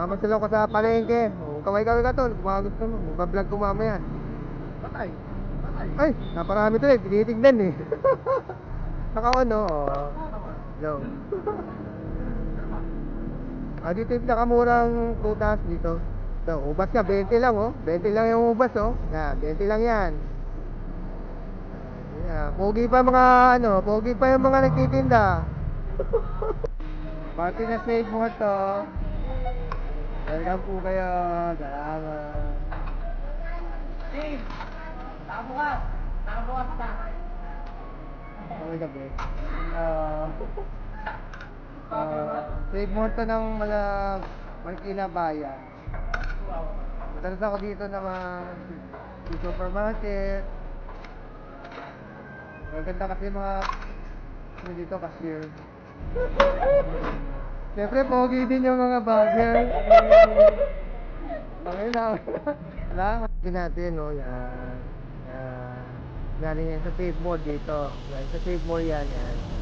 Mamasyal ako sa palengke. O, kaway-kaway ka tol, kung mga gusto mo. Mag-vlog ko mamaya. Patay. Ay, naparami to eh, tinitignan eh. Naka-on oh. Hello. Dito yung nakamurang tutas dito. So, ubas ka, 20 lang oh. 20 lang yung ubas oh. Yan, 20 lang yan. Yeah, pogi pa mga pogi pa yung mga nagtitinda. Pati na save mo to. Welcome po kayo. Salamat. Steve! Nakabukas! Nakabukas na! Okay gabi. Save mo to ng mga Marikina Bayan. Madalas ako dito naman sa supermarket. Maganda kasi mga dito cashier. Siyempre, pogi din yung mga bagger. Okay lang. Salamat din natin, no? Yan. Yan. Galing yan sa Save More dito. Yan, sa Save More yan. Yan.